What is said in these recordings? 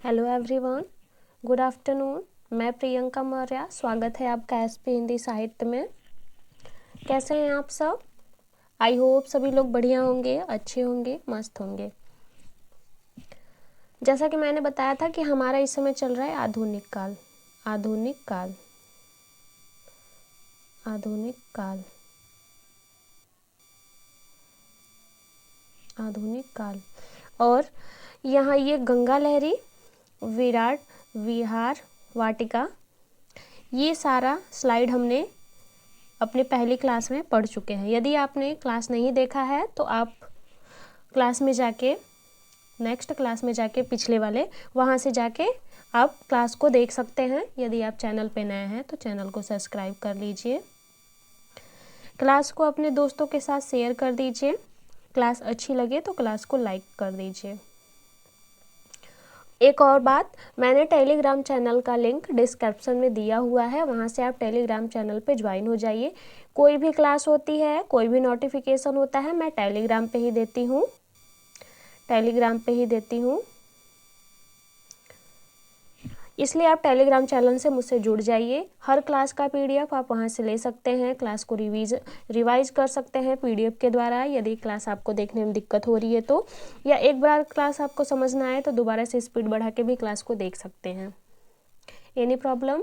Hello everyone, good afternoon. मैं प्रियंका मौर्य। स्वागत है आपका एसपी हिंदी साहित्य में। कैसे हैं आप सब? आई होप सभी लोग बढ़िया होंगे, अच्छे होंगे, मस्त होंगे। जैसा कि मैंने बताया था कि हमारा इस समय चल रहा है आधुनिक काल। आधुनिक काल, आधुनिक काल, आधुनिक काल। और यहाँ ये गंगा लहरी, विराट विहार वाटिका, ये सारा स्लाइड हमने अपने पहली क्लास में पढ़ चुके हैं। यदि आपने क्लास नहीं देखा है तो आप क्लास में जाके, नेक्स्ट क्लास में जाके, पिछले वाले वहाँ से जाके आप क्लास को देख सकते हैं। यदि आप चैनल पे नए हैं तो चैनल को सब्सक्राइब कर लीजिए। क्लास को अपने दोस्तों के साथ शेयर कर दीजिए। क्लास अच्छी लगे तो क्लास को लाइक कर दीजिए। एक और बात, मैंने टेलीग्राम चैनल का लिंक डिस्क्रिप्शन में दिया हुआ है, वहाँ से आप टेलीग्राम चैनल पे ज्वाइन हो जाइए। कोई भी क्लास होती है, कोई भी नोटिफिकेशन होता है, मैं टेलीग्राम पे ही देती हूँ, टेलीग्राम पे ही देती हूँ। इसलिए आप टेलीग्राम चैनल से मुझसे जुड़ जाइए। हर क्लास का पीडीएफ आप वहाँ से ले सकते हैं, क्लास को रिवाइज कर सकते हैं पीडीएफ के द्वारा। यदि क्लास आपको देखने में दिक्कत हो रही है तो, या एक बार क्लास आपको समझ ना आए तो दोबारा से स्पीड बढ़ा के भी क्लास को देख सकते हैं। Any problem?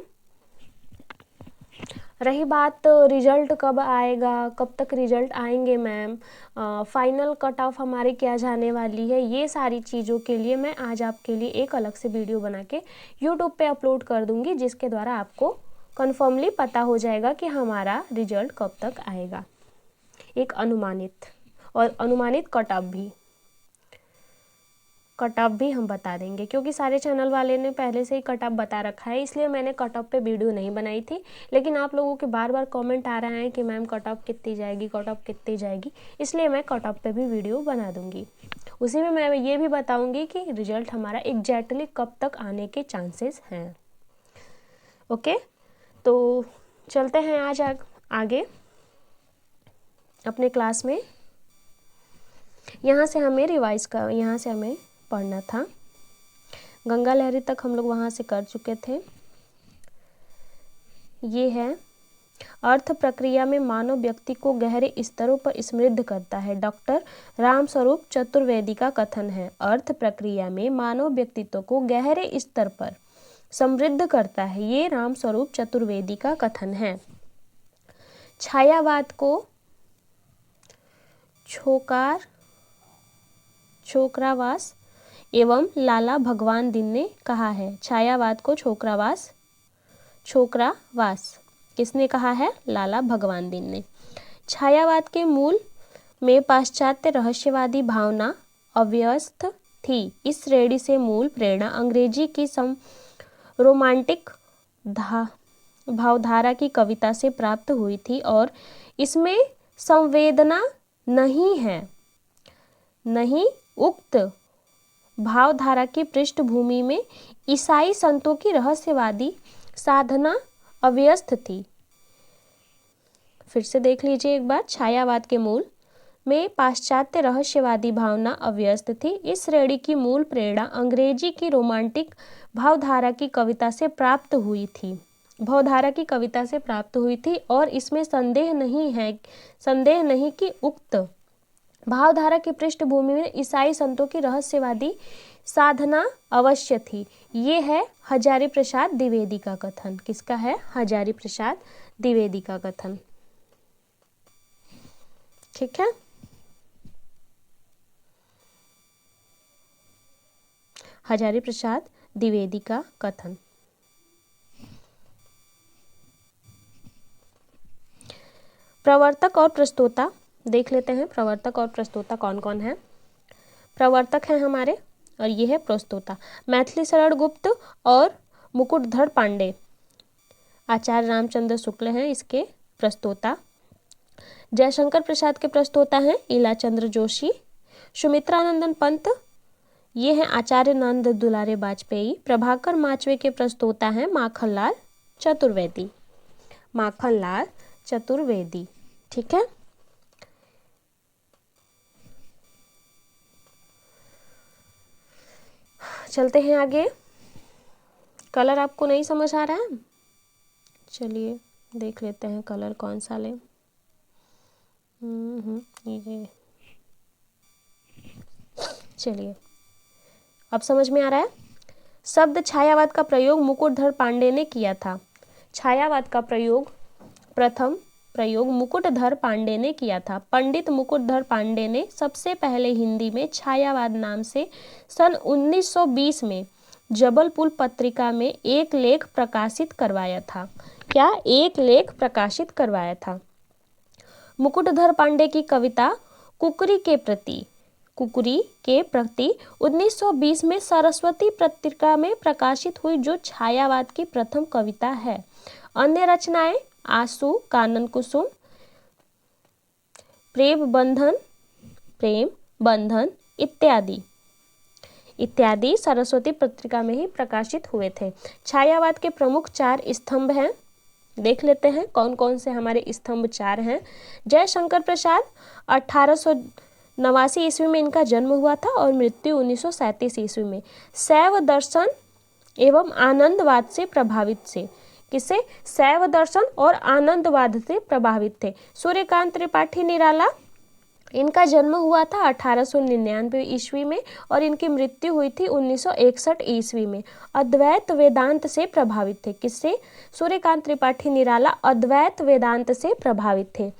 रही बात रिजल्ट कब आएगा, कब तक रिजल्ट आएंगे मैम, फाइनल कट ऑफ हमारी क्या जाने वाली है, ये सारी चीज़ों के लिए मैं आज आपके लिए एक अलग से वीडियो बना के यूट्यूब पे अपलोड कर दूंगी, जिसके द्वारा आपको कन्फर्मली पता हो जाएगा कि हमारा रिजल्ट कब तक आएगा। एक अनुमानित और अनुमानित कट ऑफ भी हम बता देंगे, क्योंकि सारे चैनल वाले ने पहले से ही कट ऑफ बता रखा है, इसलिए मैंने कट ऑफ पे वीडियो नहीं बनाई थी। लेकिन आप लोगों के बार बार कमेंट आ रहे हैं कि मैम कट ऑफ कितनी जाएगी, कट ऑफ कितनी जाएगी, इसलिए मैं कट ऑफ पे भी वीडियो बना दूंगी। उसी में मैं ये भी बताऊंगी कि रिजल्ट हमारा एग्जैक्टली कब तक आने के चांसेस हैं। ओके, तो चलते हैं आज आगे अपने क्लास में। यहाँ से हमें पढ़ना था। गंगा लहरी तक हम लोग वहाँ से कर चुके थे। ये है, अर्थ प्रक्रिया में मानव व्यक्ति को गहरे स्तरों पर समृद्ध करता है। डॉक्टर रामस्वरूप चतुर्वेदी का कथन है। अर्थ प्रक्रिया में मानव व्यक्तित्व को गहरे स्तर पर समृद्ध करता है, ये रामस्वरूप चतुर्वेदी का कथन है। छायावाद को छोकरावास एवं लाला भगवान दिन ने कहा है। छायावाद को छोकरावास किसने कहा है? लाला भगवान दिन ने। छायावाद के मूल में पाश्चात्य रहस्यवादी भावना अव्यस्त थी। इस श्रेणी से मूल प्रेरणा अंग्रेजी की रोमांटिक भावधारा की कविता से प्राप्त हुई थी, और इसमें संवेदना नहीं उक्त भावधारा की पृष्ठभूमि में ईसाई संतों की रहस्यवादी साधना अव्यस्त थी। फिर से देख लीजिए एक बार। छायावाद के मूल में पाश्चात्य रहस्यवादी भावना अव्यस्त थी। इस श्रेणी की मूल प्रेरणा अंग्रेजी की रोमांटिक भावधारा की कविता से प्राप्त हुई थी, और इसमें संदेह नहीं कि उक्त भावधारा की पृष्ठभूमि में ईसाई संतों की रहस्यवादी साधना अवश्य थी। ये है हजारी प्रसाद द्विवेदी का कथन। किसका है? हजारी प्रसाद द्विवेदी का कथन। ठीक है, हजारी प्रसाद द्विवेदी का कथन। प्रवर्तक और प्रस्तोता देख लेते हैं। प्रवर्तक और प्रस्तोता कौन कौन है? प्रवर्तक हैं हमारे, और ये है प्रस्तोता। मैथिली शरण गुप्त और मुकुटधर पांडे। आचार्य रामचंद्र शुक्ल हैं इसके प्रस्तोता। जयशंकर प्रसाद के प्रस्तोता हैं इलाचंद्र जोशी। सुमित्रानंदन पंत, ये हैं आचार्य नंद दुलारे वाजपेयी। प्रभाकर माचवे के प्रस्तोता हैं माखनलाल चतुर्वेदी। ठीक है, चलते हैं आगे। कलर आपको नहीं समझ आ रहा है? चलिए देख लेते हैं कलर कौन सा लें। ये चलिए अब समझ में आ रहा है। शब्द छायावाद का प्रयोग मुकुटधर पांडे ने किया था। छायावाद का प्रथम प्रयोग मुकुटधर पांडे ने किया था। पंडित मुकुटधर पांडे ने सबसे पहले हिंदी में छायावाद नाम से सन 1920 में जबलपुर पत्रिका में एक लेख प्रकाशित करवाया था। क्या? एक लेख प्रकाशित करवाया था। मुकुटधर पांडे की कविता कुकरी के प्रति 1920 में सरस्वती पत्रिका में प्रकाशित हुई, जो छायावाद की प्रथम कविता है। अन्य रचनाएं आंसू, कानन कुसुम, प्रेम बंधन इत्यादि सरस्वती पत्रिका में ही प्रकाशित हुए थे। छायावाद के प्रमुख 4 स्तंभ हैं। देख लेते हैं कौन कौन से हमारे स्तंभ 4 हैं। जयशंकर प्रसाद 1889 ईस्वी में इनका जन्म हुआ था और मृत्यु 1937 ईस्वी में। शैव दर्शन एवं आनंदवाद से प्रभावित से किसे? शैव दर्शन और आनंदवाद से प्रभावित थे। सूर्यकांत त्रिपाठी निराला, इनका जन्म हुआ था 1899 ईस्वी में और इनकी मृत्यु हुई थी 1961 ईस्वी में। अद्वैत वेदांत से प्रभावित थे। किससे? सूर्यकांत त्रिपाठी निराला अद्वैत वेदांत से प्रभावित थे।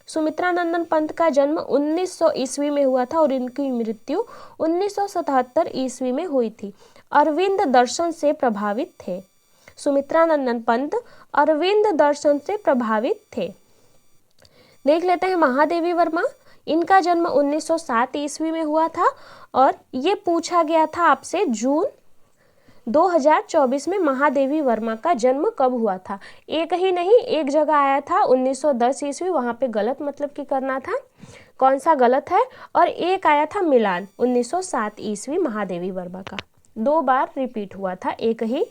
सुमित्रानंदन पंत का जन्म 1900 ईस्वी में हुआ था और इनकी मृत्यु 1977 ईस्वी में हुई थी। अरविंद दर्शन से प्रभावित थे। सुमित्रानंदन पंत अरविंद दर्शन से प्रभावित थे। देख लेते हैं महादेवी वर्मा, इनका जन्म 1907 ईस्वी में हुआ था और ये पूछा गया था आपसे जून 2024 में महादेवी वर्मा का जन्म कब हुआ था। एक ही नहीं, एक जगह आया था 1910 ईस्वी, वहां पे गलत मतलब की करना था, कौन सा गलत है, और एक आया था मिलान 1907 ईस्वी महादेवी वर्मा का। 2 बार रिपीट हुआ था एक ही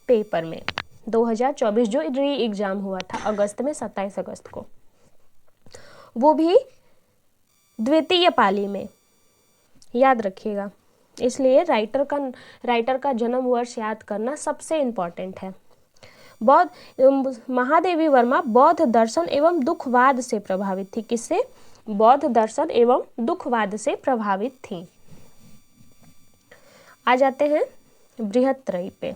पेपर में। 2024 जो री एग्जाम हुआ था अगस्त में, 27 अगस्त को, वो भी द्वितीय पाली में, याद रखिएगा। इसलिए राइटर का जन्म वर्ष याद करना सबसे इम्पोर्टेंट है। महादेवी वर्मा बौद्ध दर्शन एवं दुखवाद से प्रभावित थी। किससे? बौद्ध दर्शन एवं दुखवाद से प्रभावित थी। आ जाते हैं बृहत्त्रयी पे।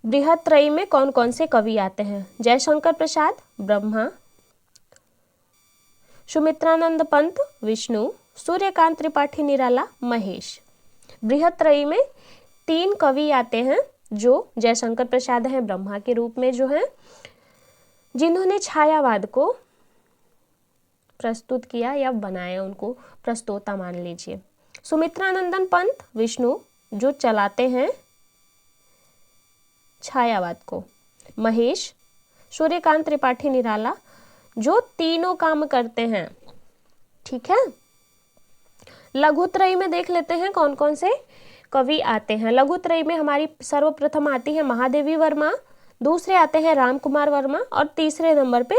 बृहत्त्रयी में कौन कौन से कवि आते हैं? जयशंकर प्रसाद ब्रह्मा, सुमित्रानंद पंत विष्णु, सूर्यकांत त्रिपाठी निराला महेश। बृहत्त्रयी में 3 कवि आते हैं, जो जयशंकर प्रसाद हैं ब्रह्मा के रूप में जो हैं, जिन्होंने छायावाद को प्रस्तुत किया या बनाया, उनको प्रस्तोता मान लीजिए। सुमित्रानंदन पंत विष्णु, जो चलाते हैं छायावाद को। महेश सूर्यकांत त्रिपाठी निराला, जो तीनों काम करते हैं। ठीक है। लघुत्रयी में देख लेते हैं कौन कौन से कवि आते हैं। लघुत्रयी में हमारी सर्वप्रथम आती है महादेवी वर्मा, दूसरे आते हैं राम कुमार वर्मा और तीसरे नंबर पे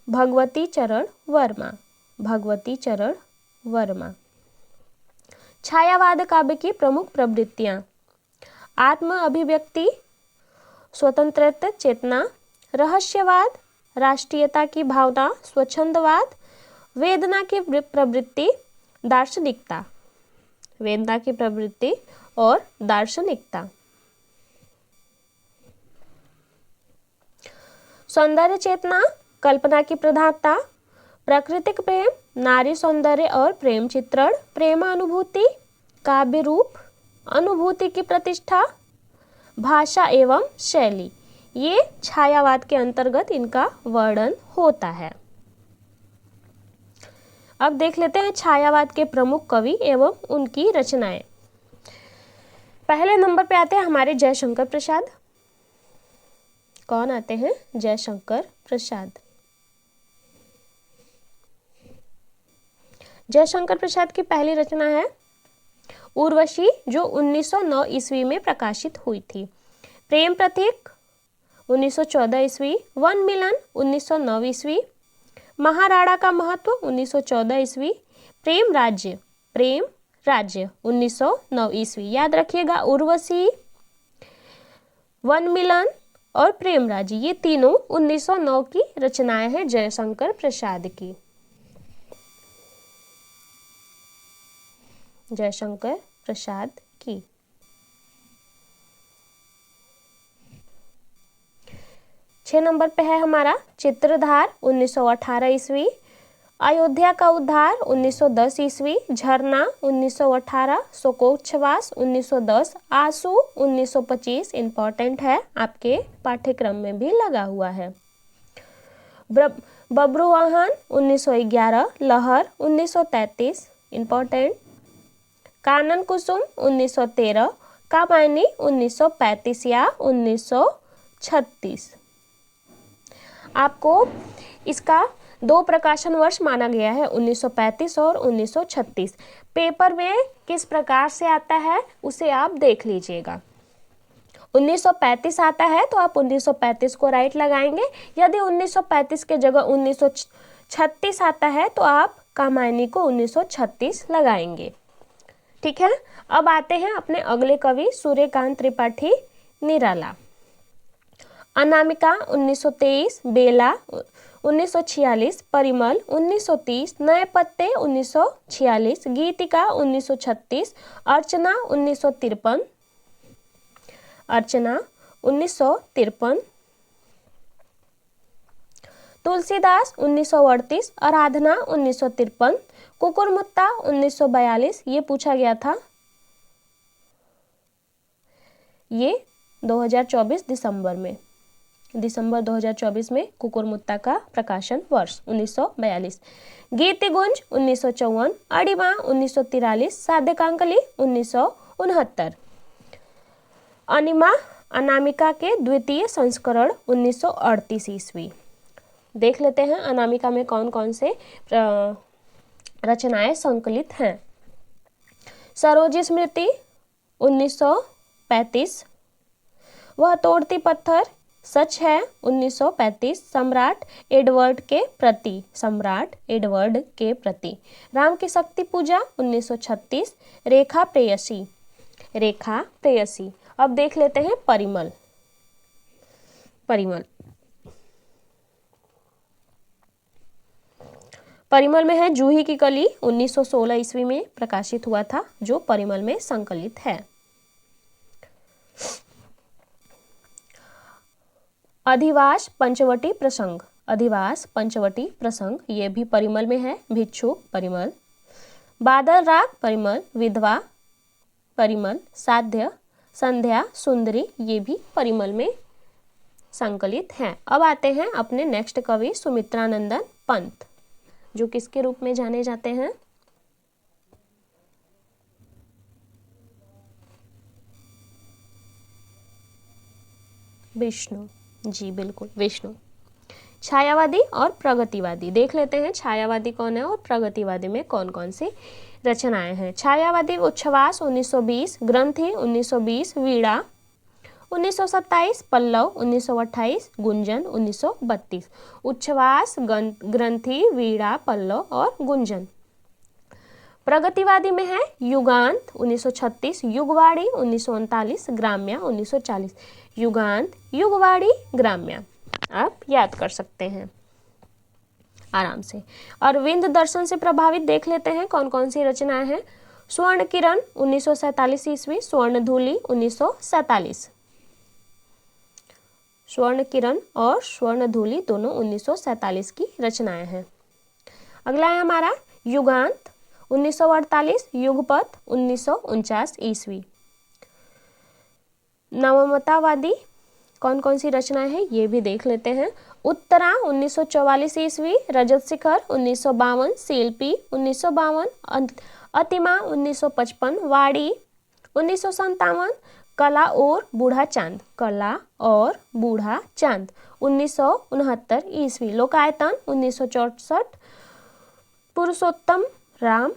भगवती चरण वर्मा। छायावाद काव्य की प्रमुख प्रवृत्तियां: आत्म अभिव्यक्ति, स्वतंत्रता चेतना, रहस्यवाद, राष्ट्रीयता की भावना, स्वच्छंदवाद, वेदना की प्रवृत्ति, दार्शनिकता। वेदना की प्रवृत्ति और दार्शनिकता। सौंदर्य चेतना, कल्पना की प्रधानता, प्राकृतिक प्रेम, नारी सौंदर्य और प्रेम चित्रण, प्रेमानुभूति, काव्य रूप, अनुभूति की प्रतिष्ठा, भाषा एवं शैली, ये छायावाद के अंतर्गत इनका वर्णन होता है। अब देख लेते हैं छायावाद के प्रमुख कवि एवं उनकी रचनाएं। पहले नंबर पे आते हैं हमारे जयशंकर प्रसाद। कौन आते हैं? जयशंकर प्रसाद। जयशंकर प्रसाद की पहली रचना है उर्वशी, जो 1909 ईस्वी में प्रकाशित हुई थी। प्रेम प्रतीक 1914 ईस्वी, वन मिलन 1909 ईस्वी, महाराणा का महत्व 1914 ईस्वी, प्रेम राज्य 1909 ईस्वी। याद रखिएगा, उर्वशी, वन मिलन और प्रेम राज्य ये तीनों 1909 की रचनाएं हैं जयशंकर प्रसाद की। जयशंकर प्रसाद की। 6 नंबर पे है हमारा चित्रधार 1918 ईस्वी, अयोध्या का उद्धार 1910 ईस्वी, झरना 1918, शोकोच्छ्वास 1910, आंसू 1925। इंपॉर्टेंट है, आपके पाठ्यक्रम में भी लगा हुआ है। बब्रुवाहन 1911, लहर 1933। इंपॉर्टेंट। कानन कुसुम 1913, कामायनी 1935 या 1936। आपको इसका 2 प्रकाशन वर्ष माना गया है, 1935 और 1936। पेपर में किस प्रकार से आता है उसे आप देख लीजिएगा। 1935 आता है तो आप 1935 को राइट लगाएंगे। यदि 1935 के जगह 1936 आता है तो आप कामायनी को 1936 लगाएंगे। ठीक है। अब आते हैं अपने अगले कवि सूर्यकांत त्रिपाठी निराला। अनामिका 1923, बेला 1946, परिमल 1930, नए पत्ते 1946, गीतिका 1936, अर्चना 1953, अर्चना 1953, तुलसीदास 1938, आराधना 1953, कुकुरमुत्ता 1942। ये पूछा गया था, ये 2024 दिसंबर 2024 में कुकुरमुत्ता का प्रकाशन वर्ष 1942। गीतिगुंज 1954, अड़िमा 1943, साध्यकांकली 1969। अनामिका के द्वितीय संस्करण 1938 ईस्वी। देख लेते हैं अनामिका में कौन कौन से रचनाएं संकलित हैं। सरोज स्मृति 1935, वह तोड़ती पत्थर सच है 1935, सम्राट एडवर्ड के प्रति, राम की शक्ति पूजा 1936, रेखा प्रेयसी। अब देख लेते हैं परिमल। परिमल में है जूही की कली 1916 ईस्वी में प्रकाशित हुआ था, जो परिमल में संकलित है। अधिवास पंचवटी प्रसंग ये भी परिमल में है। भिक्षुक परिमल, बादल राग परिमल, विधवा परिमल, साध्य, संध्या, सुंदरी ये भी परिमल में संकलित हैं। अब आते हैं अपने नेक्स्ट कवि सुमित्रानंदन पंत, जो किसके रूप में जाने जाते हैं? विष्णु जी, बिल्कुल विष्णु। छायावादी और प्रगतिवादी देख लेते हैं, छायावादी कौन है और प्रगतिवादी में कौन कौन सी रचनाएं हैं। छायावादी उच्छ्वास 1920, ग्रंथि 1920, वीणा 1927, पल्लव 1928, गुंजन 1932। उच्छ्वास, ग्रंथि, वीणा, पल्लव और गुंजन। प्रगतिवादी में है युगांत 1936, युगवाड़ी 1939, ग्राम्या 1940। युगांत, युगवाड़ी, ग्राम्या आप याद कर सकते हैं आराम से। अरविंद दर्शन से प्रभावित देख लेते हैं कौन कौन सी रचनाएं हैं। स्वर्ण किरण 1947 ईस्वी, स्वर्णधूलि 1947। स्वर्ण किरण और स्वर्णधूलि दोनों 1947 की रचनाएं हैं। अगला है हमारा युगांत 1948, युगपथ 1949 ईस्वी। नवमतावादी कौन कौन सी रचनाएं हैं ये भी देख लेते हैं। उत्तरा 1944 ईस्वी, रजत शिखर 1952, शिल्पी 1952, अतिमा 1955, वाड़ी 1957, कला और बूढ़ा चांद 1969 ईस्वी। लोकायतन 1964, पुरुषोत्तम राम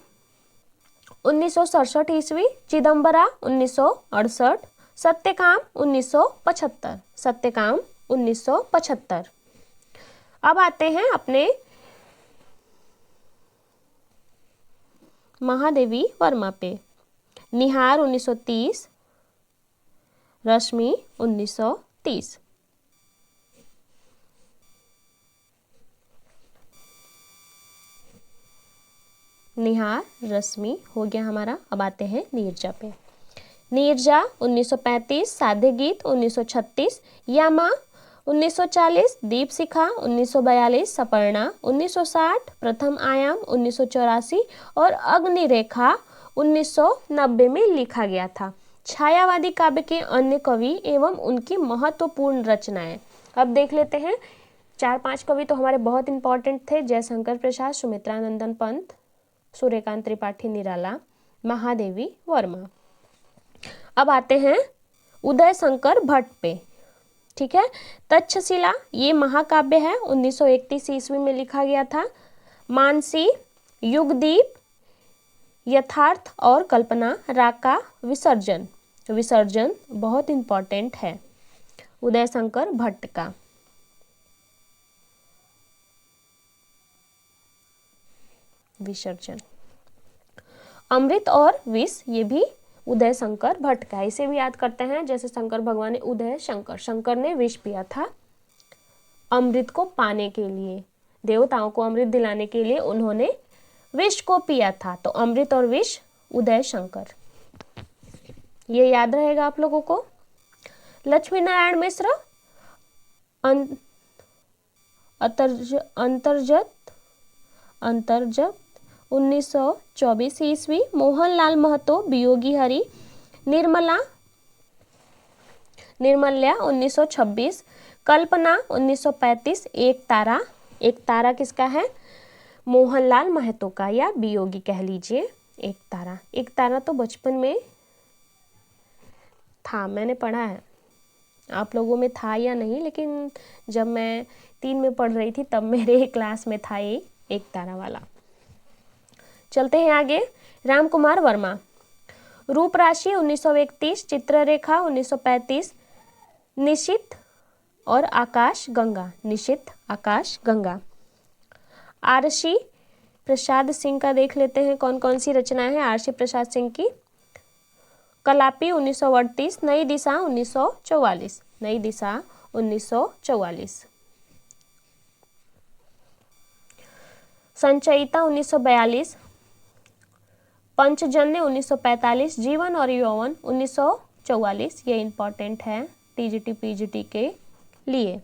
1967 ईस्वी, चिदम्बरा 1968, सत्यकाम 1975। अब आते हैं अपने महादेवी वर्मा पे। निहार 1930, रश्मि 1930। निहार, रश्मि हो गया हमारा। अब आते हैं नीरजा पे। नीरजा 1935, साध्य गीत 1936, यामा 1940, दीपशिखा 1942, सपर्णा 1960, प्रथम आयाम 1984 और अग्निरेखा 1990 में लिखा गया था। छायावादी काव्य के अन्य कवि एवं उनकी महत्वपूर्ण रचनाएं। अब देख लेते हैं। 4-5 कवि तो हमारे बहुत इंपॉर्टेंट थे। जयशंकर प्रसाद, सुमित्रानंदन पंत, सूर्यकांत त्रिपाठी निराला, महादेवी वर्मा। अब आते हैं उदय शंकर भट्ट पे। ठीक है। तक्षशिला ये महाकाव्य है, 1931 ईस्वी में लिखा गया था। मानसी, युगदीप, यथार्थ और कल्पना, राका, विसर्जन। विसर्जन बहुत इंपॉर्टेंट है उदय शंकर भट्ट का। विसर्जन। अमृत और विष ये भी उदय शंकर भट्ट का। इसे भी याद करते हैं। जैसे शंकर भगवान ने उदय शंकर, शंकर ने विष पिया था अमृत को पाने के लिए, देवताओं को अमृत दिलाने के लिए उन्होंने विष को पिया था। तो अमृत और विष उदय शंकर, ये याद रहेगा आप लोगों को। लक्ष्मी नारायण मिश्र अंतर्जत 1924 ईस्वी। मोहनलाल महतो वियोगी हरि। निर्मल्या 1926। कल्पना 1935। एक तारा, एक तारा किसका है? मोहनलाल महतो का, या वियोगी कह लीजिए। एक तारा, एक तारा तो बचपन में था, मैंने पढ़ा है। आप लोगों में था या नहीं, लेकिन जब मैं 3 में पढ़ रही थी तब मेरे क्लास में था ये एक तारा वाला। चलते हैं आगे। रामकुमार वर्मा। रूप राशि 1931, चित्ररेखा 1935, निशित और आकाश गंगा, निशित आकाश गंगा। आरसी प्रसाद सिंह का देख लेते हैं कौन कौन सी रचनाएं हैं आरसी प्रसाद सिंह की। कलापी 1938, नई दिशा 1944, नई दिशा 1944। संचयिता 1942, पंचजन्य 1945, जीवन और यौवन 1944। ये इंपॉर्टेंट है टीजीटी पीजीटी के लिए।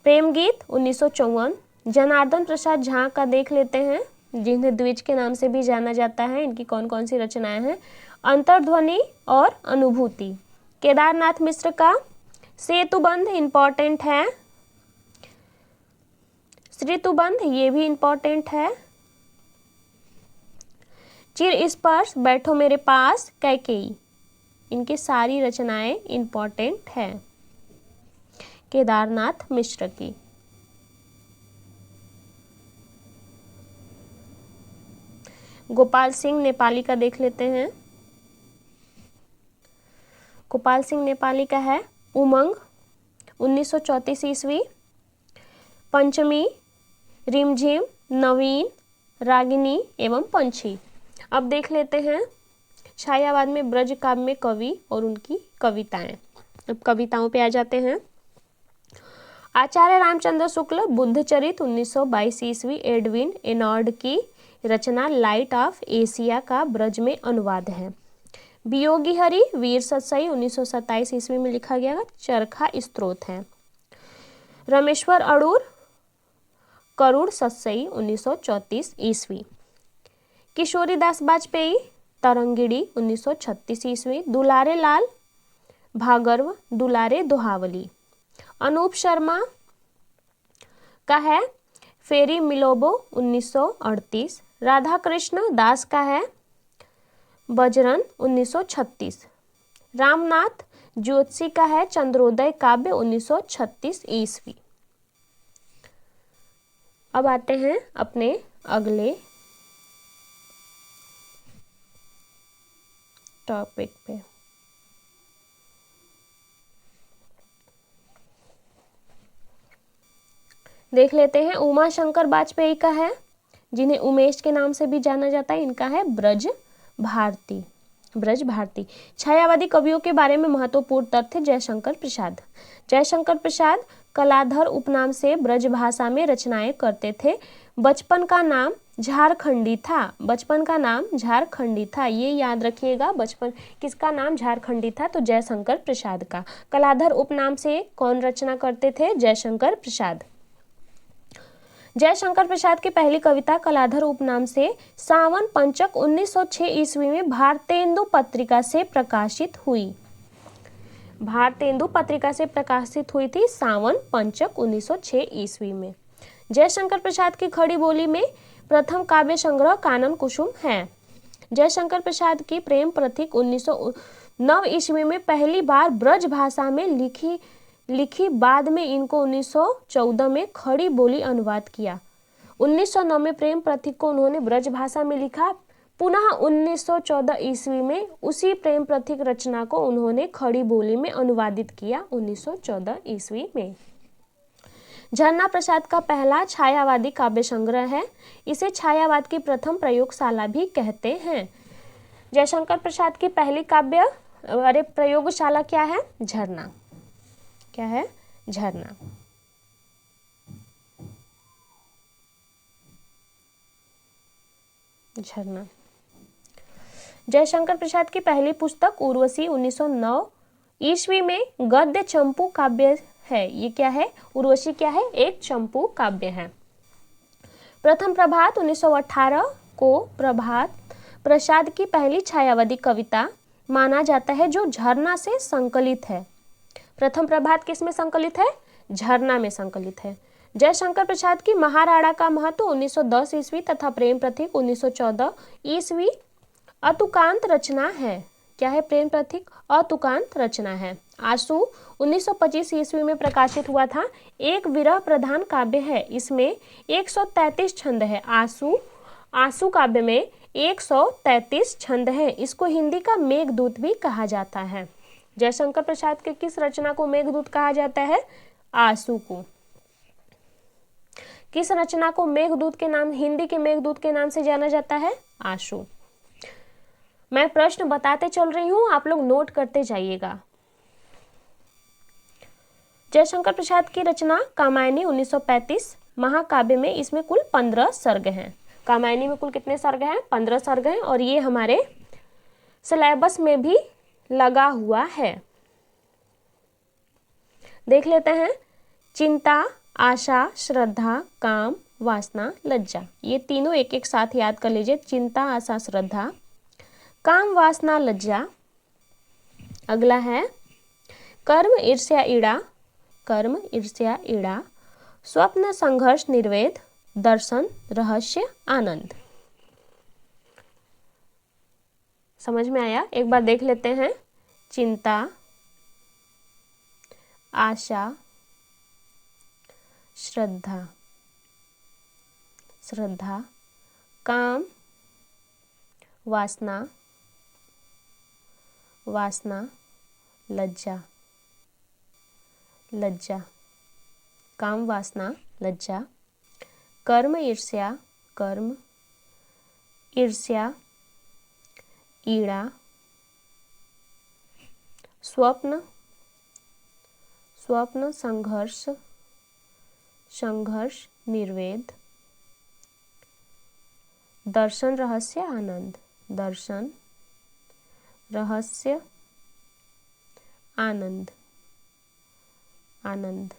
प्रेम गीत 1954। जनार्दन प्रसाद झा का देख लेते हैं, जिन्हें द्विज के नाम से भी जाना जाता है। इनकी कौन कौन सी रचनाएं हैं? अंतर्ध्वनि और अनुभूति। केदारनाथ मिश्र का सेतुबंध इंपॉर्टेंट है। श्रीतुबंध ये भी इंपॉर्टेंट है। चिर स्पर्श, बैठो मेरे पास, कैकेयी, इनकी सारी रचनाएं इंपॉर्टेंट है केदारनाथ मिश्र की। गोपाल सिंह नेपाली का देख लेते हैं। गोपाल सिंह नेपाली का है उमंग 1934 ईस्वी। पंचमी, रिमझिम, नवीन, रागिनी एवं पंछी। अब देख लेते हैं छायावाद में ब्रज काव्य में कवि और उनकी कविताएं। अब कविताओं पे आ जाते हैं। आचार्य रामचंद्र शुक्ल, बुद्धचरित 1922 ईस्वी। एडविन एनॉर्ड की रचना लाइट ऑफ एशिया का ब्रज में अनुवाद है। वियोगी हरि, वीर सत्सई 1927 ईस्वी में लिखा गया चरखा स्त्रोत है। रमेश्वर अड़ूर, करुड़ सत्सई 1934 ईस्वी। किशोरी दास बाजपेयी, तरंगिणी 1936 ईस्वी। दुलारे लाल भागर्व, दुलारे दोहावली। अनूप शर्मा का है फेरी मिलोबो 1938। राधा कृष्ण दास का है बजरन 1936। रामनाथ ज्योतिषी का है चंद्रोदय काव्य 1936 ईस्वी। अब आते हैं अपने अगले टॉपिक पे। देख लेते हैं उमा शंकर वाजपेयी का है जिन्हें उमेश के नाम से भी जाना जाता है, इनका है ब्रज भारती। ब्रज भारती। छायावादी कवियों के बारे में महत्वपूर्ण तथ्य। जयशंकर प्रसाद। जयशंकर प्रसाद कलाधर उपनाम से ब्रज भाषा में रचनाएं करते थे। बचपन का नाम झारखंडी था। बचपन का नाम झारखंडी था, ये याद रखिएगा। बचपन किसका नाम झारखंडी था? तो जयशंकर प्रसाद का। कलाधर उपनाम से कौन रचना करते थे? जयशंकर प्रसाद। जयशंकर प्रसाद की पहली कविता कलाधर उपनाम से सावन पंचक 1906 ईस्वी में भारतेंदु पत्रिका से प्रकाशित हुई। भारतेंदु पत्रिका से प्रकाशित हुई थी सावन पंचक 1906 ईस्वी में। जयशंकर प्रसाद की खड़ी बोली में प्रथम काव्य संग्रह कानन कुसुम है। जयशंकर प्रसाद की प्रेम प्रतीक 1909 ईस्वी में पहली बार ब्रज भाषा में लिखी, बाद में इनको 1914 में खड़ी बोली अनुवाद किया। 1909 में प्रेम प्रतीक को उन्होंने ब्रज भाषा में लिखा, पुनः 1914 ईस्वी में उसी प्रेम प्रतीक रचना को उन्होंने खड़ी बोली में अनुवादित किया 1914 ईस्वी में। झरना प्रसाद का पहला छायावादी काव्य संग्रह है। इसे छायावाद की प्रथम प्रयोगशाला भी कहते हैं। जयशंकर प्रसाद की पहली काव्य प्रयोगशाला क्या है? झरना। क्या है? झरना। झरना। जयशंकर प्रसाद की पहली पुस्तक उर्वशी 1909 ईस्वी में गद्य चंपू काव्य है। ये क्या है? उर्वशी क्या है? एक चंपू काव्य है। प्रथम प्रभात 1918 को प्रभात प्रसाद की पहली छायावादी कविता माना जाता है जो झरना से संकलित है। प्रथम प्रभात किसमें संकलित है? झरना में संकलित है। जयशंकर प्रसाद की महाराणा का महत्व 1910 ईस्वी तथा प्रेम प्रतीक 1914 ईस्वी अतुकांत रचना है। क्या है? प्रेम प्रतीक अतुकांत रचना है। आंसू 1925 ईस्वी में प्रकाशित हुआ था। एक विरह प्रधान काव्य है। इसमें 133 छंद है। आंसू काव्य में 133 छंद है। इसको हिंदी का मेघदूत भी कहा जाता है। जयशंकर प्रसाद के किस रचना को मेघदूत कहा जाता है? आंसू को। किस रचना को मेघदूत के नाम, हिंदी के मेघदूत के नाम से जाना जाता है? आंसू। मैं प्रश्न बताते चल रही हूं, आप लोग नोट करते जाइएगा। जयशंकर प्रसाद की रचना कामायनी 1935 महाकाव्य में, इसमें कुल 15 सर्ग हैं। कामायनी में कुल कितने सर्ग हैं? 15 सर्ग हैं और ये हमारे सिलेबस में भी लगा हुआ है। देख लेते हैं। चिंता, आशा, श्रद्धा, काम, वासना, लज्जा, ये तीनों एक एक साथ याद कर लीजिए। चिंता, आशा, श्रद्धा, काम, वासना, लज्जा। अगला है कर्म, ईर्ष्या, ईड़ा। कर्म, ईर्ष्या, ईड़ा, स्वप्न, संघर्ष, निर्वेद, दर्शन, रहस्य, आनंद। समझ में आया? एक बार देख लेते हैं। चिंता, आशा, श्रद्धा, काम, वासना, लज्जा। काम, वासना, लज्जा। कर्म, ईर्ष्या, ईड़ा। स्वप्न, संघर्ष, निर्वेद। दर्शन, रहस्य, आनंद। आनंद।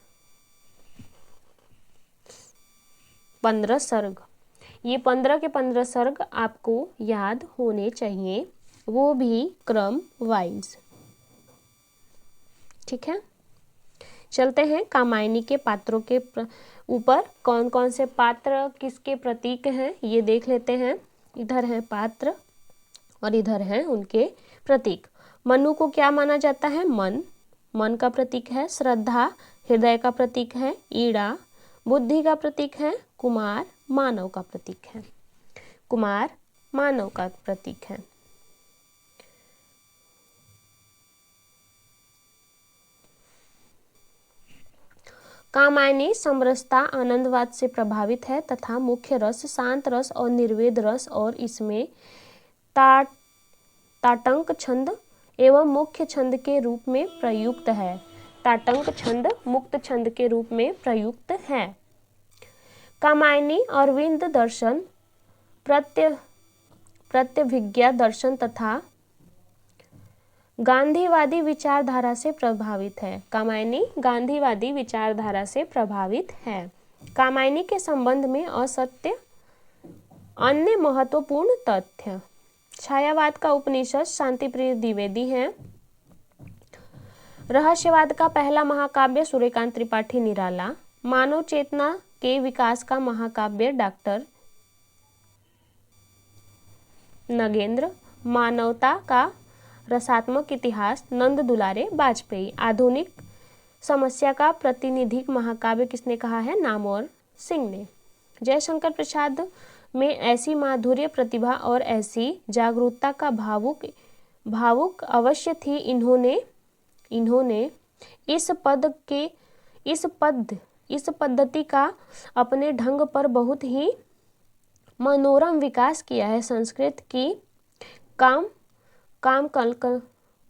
15 सर्ग। ये 15 के 15 सर्ग आपको याद होने चाहिए, वो भी क्रम वाइज। ठीक है, चलते हैं कामायनी के पात्रों के ऊपर। कौन कौन से पात्र किसके प्रतीक हैं ये देख लेते हैं। इधर हैं पात्र और इधर हैं उनके प्रतीक। मनु को क्या माना जाता है? मन का प्रतीक है। श्रद्धा हृदय का प्रतीक है। ईड़ा बुद्धि का प्रतीक है। कुमार मानव का प्रतीक है। कामायनी समरसता आनंदवाद से प्रभावित है तथा मुख्य रस शांत रस और निर्वेद रस और इसमें ताटंक छंद एवं मुख्य छंद के रूप में प्रयुक्त है। ताटंक छंद मुक्त छंद के रूप में प्रयुक्त है। कामायनी अरविंद दर्शन प्रत्यभिज्ञा दर्शन तथा गांधीवादी विचारधारा से प्रभावित है। कामायनी गांधीवादी विचारधारा से प्रभावित है। कामायनी के संबंध में असत्य अन्य महत्वपूर्ण तथ्य। छायावाद का उपनिषद शांतिप्रिय द्विवेदी है। रहस्यवाद का पहला महाकाव्य सूर्यकांत त्रिपाठी निराला। मानव चेतना के विकास का महाकाव्य डॉक्टर नगेंद्र। मानवता का रसात्मक इतिहास नंद दुलारे वाजपेयी। आधुनिक समस्या का प्रातिनिधिक महाकाव्य किसने कहा है? नामवर सिंह ने। जयशंकर प्रसाद में ऐसी माधुर्य प्रतिभा और ऐसी जागरूकता का भावुक अवश्य थी। इन्होंने इस पद्धति का अपने ढंग पर बहुत ही मनोरम विकास किया है। संस्कृत की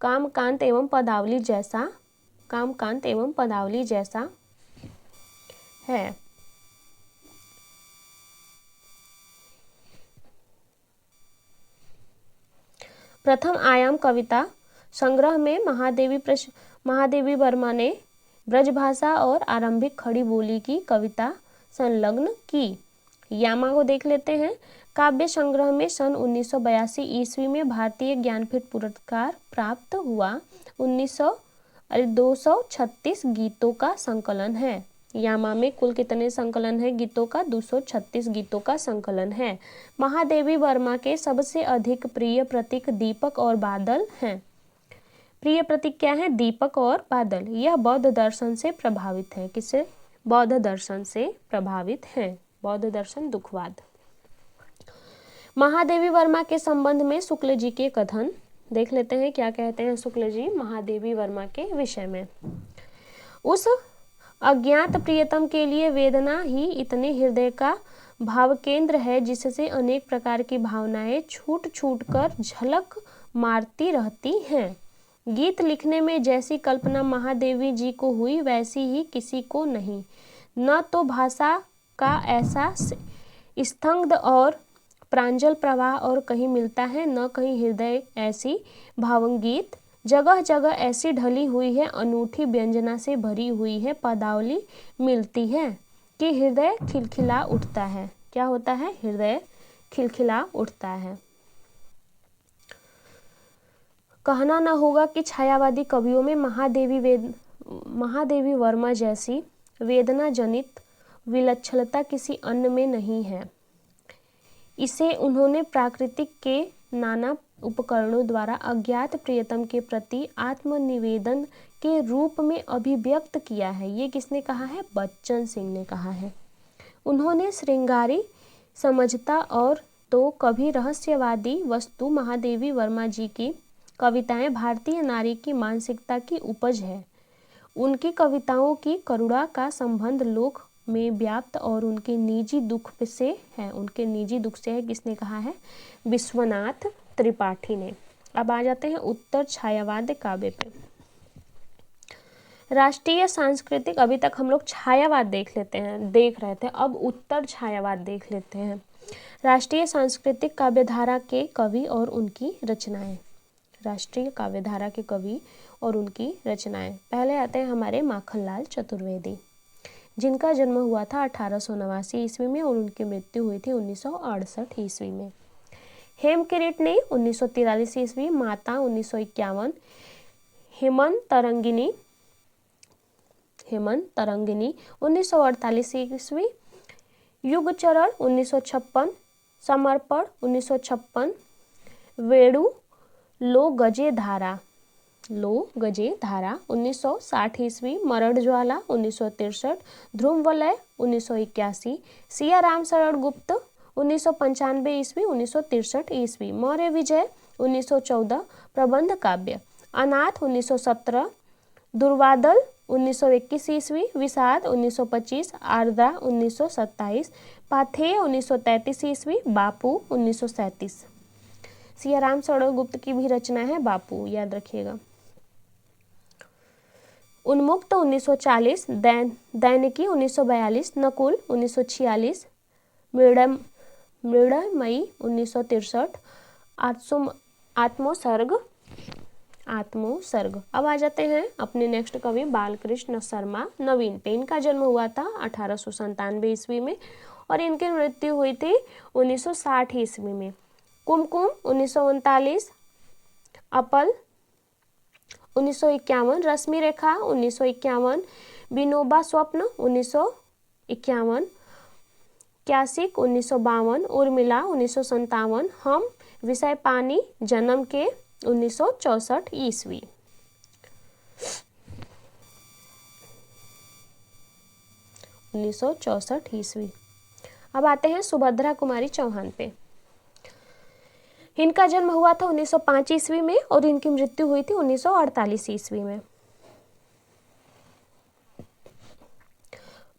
कामकांत एवं पदावली जैसा है। प्रथम आयाम कविता संग्रह में महादेवी वर्मा ने ब्रजभाषा और आरंभिक खड़ी बोली की कविता संलग्न की। यामा को देख लेते हैं। काव्य संग्रह में सन 1982 ईस्वी में भारतीय ज्ञानपीठ पुरस्कार प्राप्त हुआ। 236 गीतों का संकलन है। यामा में कुल कितने संकलन है गीतों का? 236 गीतों का संकलन है। महादेवी वर्मा के सबसे अधिक प्रिय प्रतीक दीपक और बादल हैं। प्रिय प्रतीक क्या है? दीपक और बादल। यह बौद्ध दर्शन से प्रभावित है। किससे? बौद्ध दर्शन से प्रभावित है। बौद्ध दर्शन दुखवाद। महादेवी वर्मा के संबंध में शुक्ल जी के कथन देख लेते हैं। क्या कहते हैं शुक्ल जी महादेवी वर्मा के विषय में? उस अज्ञात प्रियतम के लिए वेदना ही इतने हृदय का भाव केंद्र है जिससे अनेक प्रकार की भावनाएं छूट छूट कर झलक मारती रहती हैं। गीत लिखने में जैसी कल्पना महादेवी जी को हुई वैसी ही किसी को नहीं। न तो भाषा का ऐसा स्तब्ध और प्रांजल प्रवाह और कहीं मिलता है, न कहीं हृदय ऐसी भावंगीत जगह जगह ऐसी ढली हुई है, अनूठी व्यंजना से भरी हुई है पदावली मिलती है कि हृदय खिलखिला उठता है। क्या होता है? हृदय खिलखिला उठता है। कहना न होगा कि छायावादी कवियों में महादेवी वर्मा जैसी वेदना जनित विलक्षणता किसी अन्य में नहीं है। इसे उन्होंने प्राकृतिक के नाना उपकरणों द्वारा अज्ञात प्रियतम के प्रति आत्मनिवेदन के रूप में अभिव्यक्त किया है। ये किसने कहा है? बच्चन सिंह ने कहा है। उन्होंने श्रृंगारी समझता और तो कभी रहस्यवादी वस्तु महादेवी वर्मा जी की कविताएं भारतीय नारी की मानसिकता की उपज है। उनकी कविताओं की करुणा का संबंध लोक में व्याप्त और उनके निजी दुख से है। उनके निजी दुख से है। किसने कहा है? विश्वनाथ त्रिपाठी ने। अब आ जाते हैं उत्तर छायावाद काव्य पे। राष्ट्रीय सांस्कृतिक, अभी तक हम लोग छायावाद देख रहे थे। अब उत्तर छायावाद देख लेते हैं। राष्ट्रीय सांस्कृतिक काव्यधारा के कवि और उनकी रचनाएं। राष्ट्रीय काव्यधारा के कवि और उनकी रचनाएं। पहले आते हैं हमारे माखनलाल चतुर्वेदी, जिनका जन्म हुआ था 1889 ईस्वी में और उनकी मृत्यु हुई थी 1968 ईस्वी में। हेमकिरीट ने 1943 ईस्वी, माता 1951, हेमंत तरंगिनी 1948 ईस्वी, युगचरण 1956, समर्पण 1956, वेणु लो गजे धारा 1960 ईस्वी, मरण ज्वाला 1963, ध्रुव वलय 1981, सिया राम शरण गुप्त 1995 ईस्वी, 1963 ईस्वी, मौर्य विजय 1914, प्रबंध काव्य, अनाथ 1917, दुर्वादल 1921 ईस्वी, विषाद 1925, आर्द्रा 1927, पाथेय 1933 ईस्वी, बापू 1937। सियाराम सरोवर गुप्त की भी रचना है बापू, याद रखिएगा। उन्मुक्त 1940, दैनिकी 1942, नकुल 1946, मृडमयी 1963, आत्मोसर्ग। अब आ जाते हैं अपने नेक्स्ट कवि बालकृष्ण शर्मा नवीन पे। इनका जन्म हुआ था 1897 ईस्वी में और इनकी मृत्यु हुई थी 1960 ईस्वी में। कुमकुम 1939, अपल 1951, रश्मि रेखा 1951, विनोबा स्वप्न 1951, क्यासिक 1952, उर्मिला 1957, हम विषय पानी जन्म के 1964 ईस्वी। अब आते हैं सुभद्रा कुमारी चौहान पे। इनका जन्म हुआ था 1905 ईस्वी में और इनकी मृत्यु हुई थी 1948 ईस्वी में।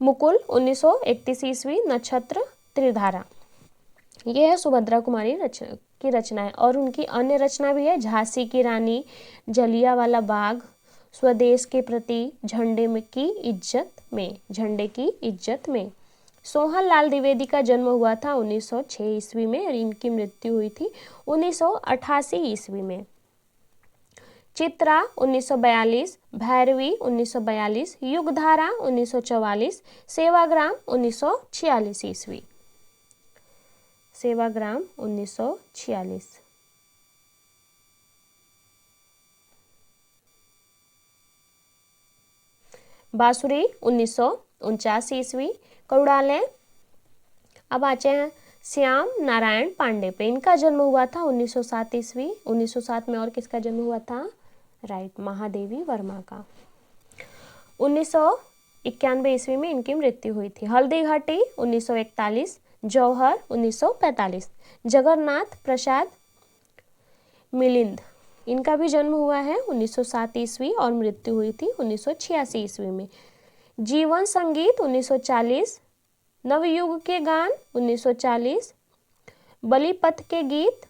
मुकुल 1931 ईस्वी, नक्षत्र त्रिधारा। यह है सुभद्रा कुमारी की रचनाएं। और उनकी अन्य रचना भी है, झांसी की रानी, जलियांवाला बाग, स्वदेश के प्रति, झंडे की इज्जत में। सोहन लाल द्विवेदी का जन्म हुआ था 1906 ईस्वी में और इनकी मृत्यु हुई थी 1988 ईस्वी में। चित्रा 1942, भैरवी 1942, युगधारा 1944, सेवाग्राम 1946 ईस्वी। सेवाग्राम 1946। बांसुरी 1949 ईस्वी, करुड़ालय। अब आते हैं श्याम नारायण पांडे पे। इनका जन्म हुआ था 1907 ईस्वी। 1907 में और किसका जन्म हुआ था? राइट, महादेवी वर्मा का। 1991 ईस्वी में इनकी मृत्यु हुई थी। हल्दी घाटी 1941, जौहर 1945, जगन्नाथ प्रसाद मिलिंद, इनका भी जन्म हुआ है 1907 ईस्वी और मृत्यु हुई थी 1986 ईस्वी में। जीवन संगीत 1940, नवयुग के गान 1940, बलिपथ के गीत,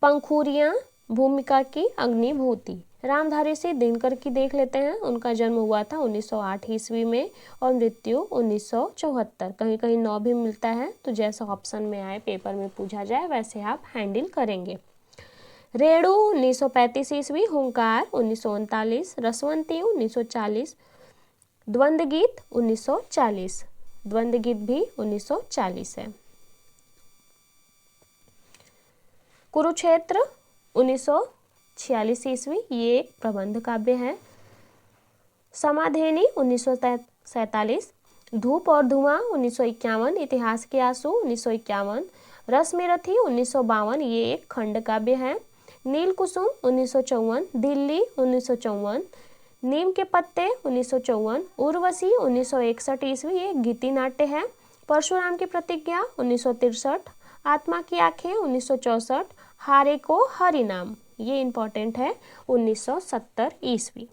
पंखुरियां, भूमिका की अग्निभूति। रामधारी सिंह दिनकर की देख लेते हैं। उनका जन्म हुआ था 1908 ईस्वी में और मृत्यु 1974। कहीं कहीं 9 भी मिलता है, तो जैसा ऑप्शन में आए पेपर में पूछा जाए वैसे आप हैंडल करेंगे। रेणु 1935 ईस्वी, हुंकार 1939, रसवंती 1940, द्वंद्व गीत 1940, द्वंद्व गीत भी 1940 है। कुरुक्षेत्र 1946 ईस्वी, ये एक प्रबंध काव्य है। समाधेनी 1947, धूप और धुआं 1951, इतिहास के आंसू 1951, रसमेरथी 1952, ये एक खंड काव्य है। नील कुसुम 1954, दिल्ली 1954, नीम के पत्ते 1954, उर्वशी 1961 ईस्वी, ये गीति नाट्य है। परशुराम की प्रतिज्ञा 1963, आत्मा की आंखें 1964, हारे को हरि नाम, ये इंपॉर्टेंट है 1970 ईस्वी।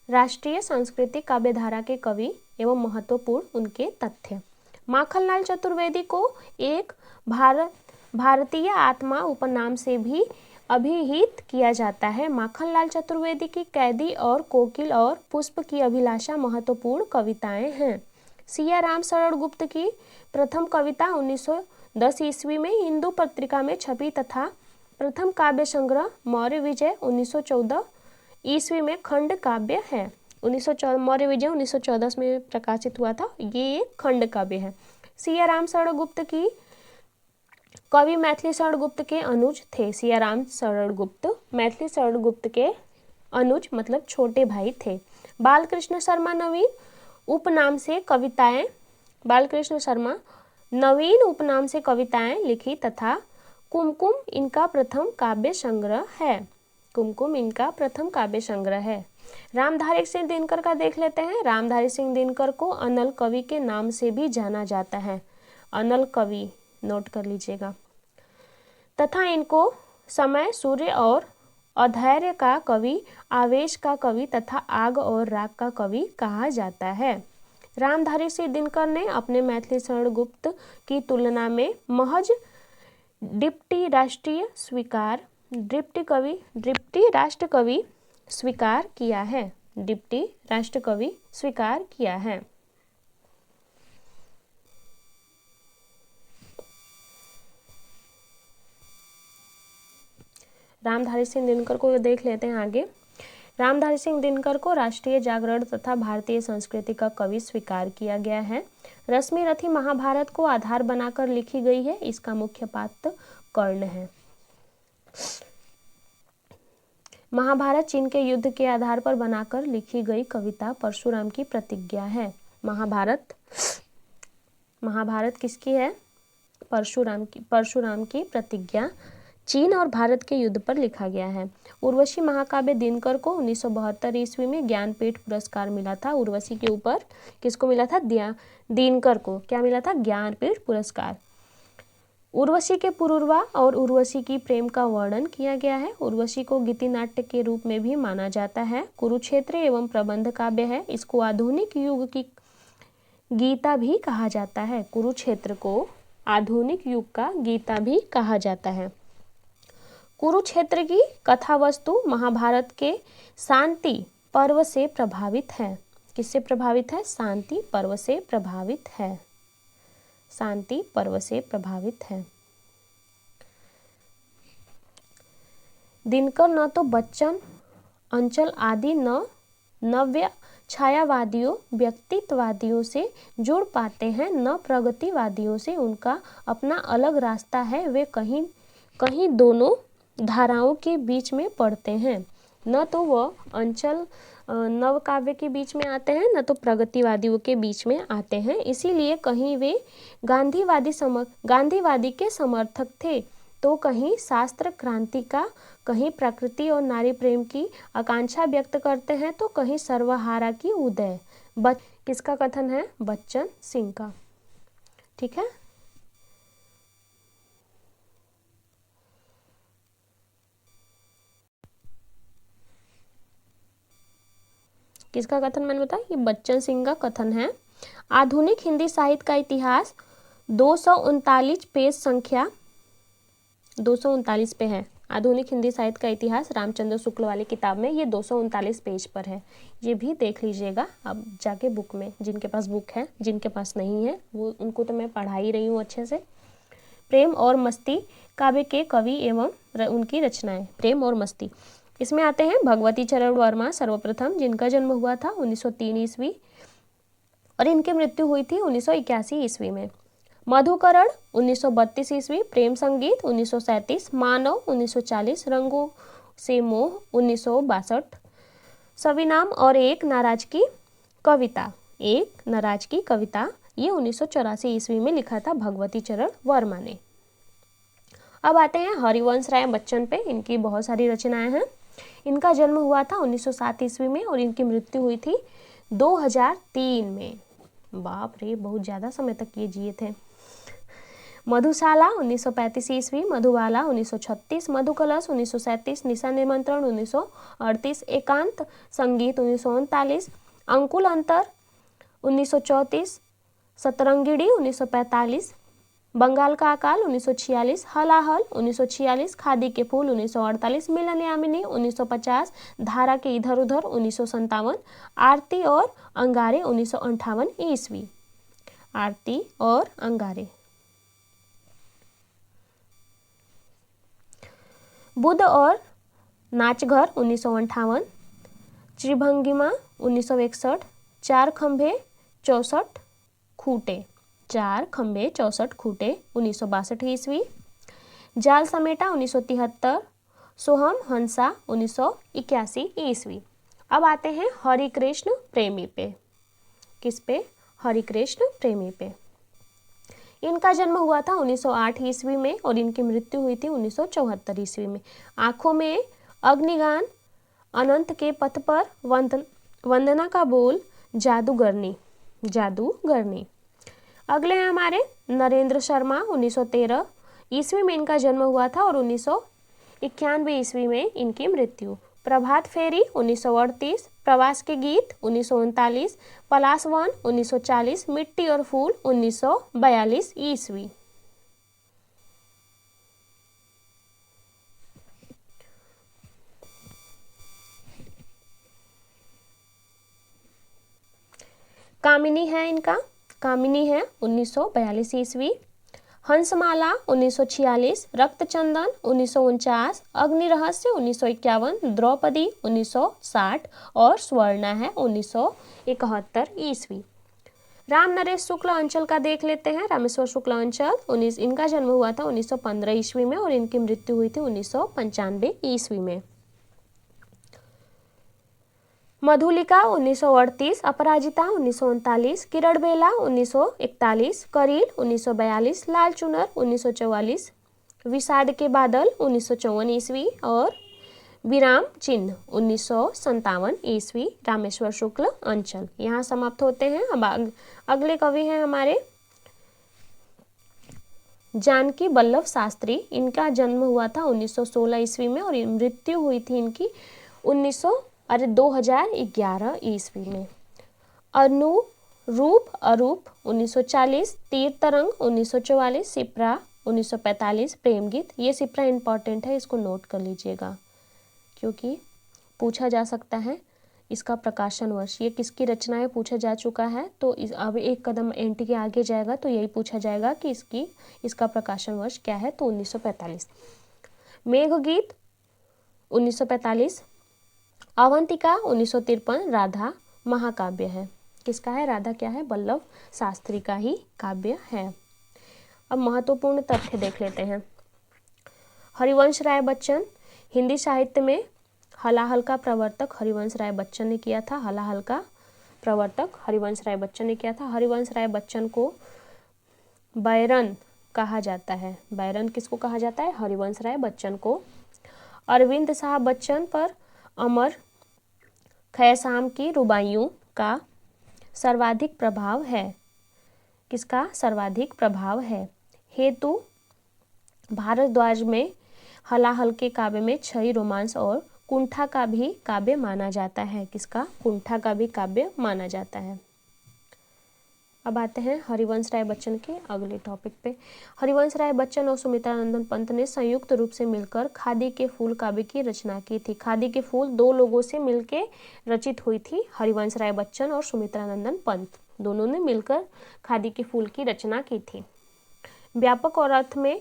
राष्ट्रीय सांस्कृतिक काव्यधारा के कवि एवं महत्वपूर्ण उनके तथ्य। माखनलाल चतुर्वेदी को एक भारतीय आत्मा उपनाम से भी अभिहित किया जाता है। माखनलाल चतुर्वेदी की कैदी और कोकिल और पुष्प की अभिलाषा महत्वपूर्ण कविताएं हैं। सियाराम शरण गुप्त की प्रथम कविता 1910 ईस्वी में हिंदू पत्रिका में छपी तथा प्रथम काव्य संग्रह मौर्य विजय 1914 ईस्वी में खंड काव्य है। 1914 मौर्य विजय 1914 में प्रकाशित हुआ था, ये एक खंड काव्य है। सियाराम शरण गुप्त की कवि मैथिली शरण गुप्त के अनुज थे। सियाराम शरण गुप्त मैथिली शरण गुप्त के अनुज मतलब छोटे भाई थे। बालकृष्ण शर्मा नवीन उपनाम से कविताएं बालकृष्ण शर्मा नवीन उपनाम से कविताएं लिखी तथा कुमकुम इनका प्रथम काव्य संग्रह है। कुमकुम इनका प्रथम काव्य संग्रह है। रामधारी सिंह दिनकर का देख लेते हैं। रामधारी सिंह दिनकर को अनल कवि के नाम से भी जाना जाता है। अनल कवि नोट कर लीजिएगा। तथा इनको समय, सूर्य और अधैर्य का कवि, आवेश का कवि तथा आग और राग का कवि कहा जाता है। रामधारी सिंह दिनकर ने अपने मैथिली शरण गुप्त की तुलना में महज डिप्टी राष्ट्र कवि स्वीकार किया है। डिप्टी राष्ट्र कवि स्वीकार किया है। रामधारी सिंह दिनकर को देख लेते हैं आगे। रामधारी सिंह दिनकर को राष्ट्रीय जागरण तथा भारतीय संस्कृति का कवि स्वीकार किया गया है। रश्मि रथी महाभारत को आधार बनाकर लिखी गई है। इसका मुख्य पात्र कर्ण है। महाभारत चीन के युद्ध के आधार पर बनाकर लिखी गई कविता परशुराम की प्रतिज्ञा है। महाभारत किसकी है? परशुराम की प्रतिज्ञा चीन और भारत के युद्ध पर लिखा गया है। उर्वशी महाकाव्य दिनकर को 1972 ईस्वी में ज्ञानपीठ पुरस्कार मिला था। उर्वशी के ऊपर किसको मिला था? दिनकर को क्या मिला था? ज्ञानपीठ पुरस्कार। उर्वशी के पुरूरवा और उर्वशी की प्रेम का वर्णन किया गया है। उर्वशी को गीति नाट्य के रूप में भी माना जाता है। कुरुक्षेत्र एवं प्रबंध काव्य है। इसको आधुनिक युग की गीता भी कहा जाता है। कुरुक्षेत्र को आधुनिक युग का गीता भी कहा जाता है। कुरुक्षेत्र की कथा वस्तु महाभारत के शांति पर्व से प्रभावित है। किससे प्रभावित है? शांति पर्व से प्रभावित है। शांति पर्व से प्रभावित है। दिनकर न तो बच्चन, अंचल आदि न नव्य छायावादियों व्यक्तित्ववादियों से जुड़ पाते हैं, न प्रगतिवादियों से। उनका अपना अलग रास्ता है। वे कहीं कहीं दोनों धाराओं के बीच में पड़ते हैं। न तो वह अंचल नव काव्य के बीच में आते हैं, न तो प्रगतिवादियों के बीच में आते हैं। इसीलिए कहीं वे गांधीवादी के समर्थक थे, तो कहीं शास्त्र क्रांति का, कहीं प्रकृति और नारी प्रेम की आकांक्षा व्यक्त करते हैं, तो कहीं सर्वहारा की उदय। किसका कथन है? बच्चन सिंह का। ठीक है। किसका कथन मैंने बताया? ये बच्चन सिंह का कथन है। आधुनिक हिंदी साहित्य का इतिहास 239 पेज संख्या 239 पे है। आधुनिक हिंदी साहित्य का इतिहास रामचंद्र शुक्ल वाली किताब में ये 239 पेज पर है। ये भी देख लीजिएगा अब जाके बुक में, जिनके पास बुक है, जिनके पास नहीं है वो उनको तो मैं पढ़ा ही रही हूँ अच्छे से। प्रेम और मस्ती काव्य के कवि एवं उनकी रचनाएं। प्रेम और मस्ती, इसमें आते हैं भगवती चरण वर्मा सर्वप्रथम, जिनका जन्म हुआ था 1903 ईस्वी और इनकी मृत्यु हुई थी 1981 ईस्वी में। मधुकरण 1932 ईस्वी, प्रेम संगीत 1937, मानव 1940, रंगों से मोह 1962, सविनाम और एक नाराज की कविता ये 1984 ईस्वी में लिखा था भगवती चरण वर्मा ने। अब आते हैं हरिवंश राय बच्चन पे। इनकी बहुत सारी रचनाएं हैं। इनका जन्म हुआ था 1907 ईस्वी में और इनकी मृत्यु हुई थी 2003 में। बाप रे, बहुत ज़्यादा समय तक ये जिए थे। मधुशाला 1935 ईस्वी, मधुबाला 1936, मधुकलश 1937, निशा निमंत्रण 1938, एकांत संगीत 1939, अंकुल अंतर 1934, सतरंगिणी 1945, बंगाल का अकाल 1946, हलाहल 1946, खादी के फूल 1948, मिलन यामिनी 1950, धारा के इधर उधर 1957, आरती और अंगारे 1958 ईस्वी। आरती और अंगारे। बुद्ध और नाचघर 1958, त्रिभंगिमा 1961, चार खंभे 64 खूटे 1962 ईस्वी, जाल समेटा 1973, सोहम हंसा 1981 ईस्वी। अब आते हैं हरिकृष्ण प्रेमी पे। किस पे? हरिकृष्ण प्रेमी पे। इनका जन्म हुआ था 1908 ईस्वी में और इनकी मृत्यु हुई थी 1974 ईस्वी में। आँखों में अग्निगान, अनंत के पथ पर वंदना का बोल, जादूगरनी। अगले हैं हमारे नरेंद्र शर्मा, 1913 ईस्वी में इनका जन्म हुआ था और 1991 ईस्वी में इनकी मृत्यु। प्रभात फेरी 1938, प्रवास के गीत 1939, पलाश वन 1940, मिट्टी और फूल 1942 ईस्वी। कामिनी है 1942 ईस्वी। हंसमाला 1946, रक्तचंदन 1949, अग्नि रहस्य 1951, द्रौपदी 1960 और स्वर्णा है 1971 ईस्वी। राम नरेश शुक्ल अंचल का देख लेते हैं। रामेश्वर शुक्ल अंचल इनका जन्म हुआ था 1915 ईस्वी में और इनकी मृत्यु हुई थी 1995 ईस्वी में। मधुलिका 1938, अपराजिता 1939, किरण बेला 1941, करील 1942, लाल चुनर 1944, विषाद के बादल 1954 ईस्वी और विराम चिन्ह 1957 ईस्वी। रामेश्वर शुक्ल अंचल यहाँ समाप्त होते हैं। अब अगले कवि हैं हमारे जानकी वल्लभ शास्त्री। इनका जन्म हुआ था 1916 ईस्वी में और मृत्यु हुई थी इनकी 2011 ईस्वी में। अरूप 1940, तीर तरंग 1944, सिप्रा 1945, प्रेम गीत। ये सिप्रा इंपॉर्टेंट है, इसको नोट कर लीजिएगा क्योंकि पूछा जा सकता है इसका प्रकाशन वर्ष। ये किसकी रचना है पूछा जा चुका है, तो अब एक कदम एनटी के आगे जाएगा तो यही पूछा जाएगा कि इसका प्रकाशन वर्ष क्या है, तो 1945। मेघगीत 1945, अवंतिका 1953, राधा महाकाव्य है। किसका है? राधा क्या है? वल्लभ शास्त्री का ही काव्य है। अब महत्वपूर्ण तथ्य देख लेते हैं। हरिवंश राय बच्चन, हिंदी साहित्य में हलाहल का प्रवर्तक हरिवंश राय बच्चन ने किया था। हलाहल का प्रवर्तक हरिवंश राय बच्चन ने किया था। हरिवंश राय बच्चन को बैरन कहा जाता है। बैरन किसको कहा जाता है? हरिवंश राय बच्चन को। अरविंद साहब बच्चन पर अमर खयासाम की रुबाइयों का सर्वाधिक प्रभाव है। किसका सर्वाधिक प्रभाव है? हेतु भारद्वाज में हलाहल के काव्य में छई रोमांस और कुंठा का भी काव्य माना जाता है। किसका? कुंठा का भी काव्य माना जाता है। अब आते हैं हरिवंश राय बच्चन के अगले टॉपिक पे। हरिवंश राय बच्चन और सुमित्रा नंदन पंत ने संयुक्त रूप से मिलकर खादी के फूल काव्य की रचना की थी। खादी के फूल दो लोगों से मिलकर रचित हुई थी। हरिवंश राय बच्चन और सुमित्रा नंदन पंत दोनों ने मिलकर खादी के फूल की रचना की थी। व्यापक और अर्थ में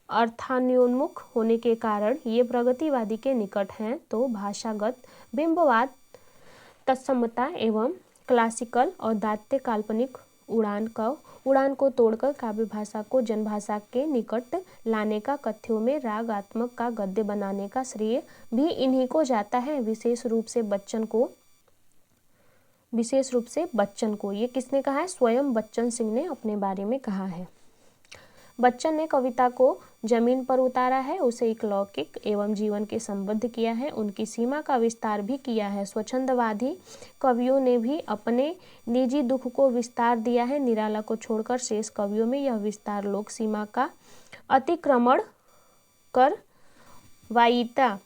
अर्थान्योन्मुख होने के कारण ये प्रगतिवादी के निकट हैं, तो भाषागत बिंबवाद, तत्समता एवं क्लासिकल और दात्य काल्पनिक उड़ान को तोड़कर काव्य भाषा को जनभाषा के निकट लाने का, कथ्यों में रागात्मक का गद्य बनाने का श्रेय भी इन्हीं को जाता है। विशेष रूप से बच्चन को। ये किसने कहा है? स्वयं बच्चन सिंह ने अपने बारे में कहा है। बच्चन ने कविता को जमीन पर उतारा है, उसे एक लौकिक एवं जीवन के संबद्ध किया है, उनकी सीमा का विस्तार भी किया है। स्वच्छंदवादी कवियों ने भी अपने निजी दुख को विस्तार दिया है। निराला को छोड़कर शेष कवियों में यह विस्तार लोक सीमा का अतिक्रमण कर वायित्या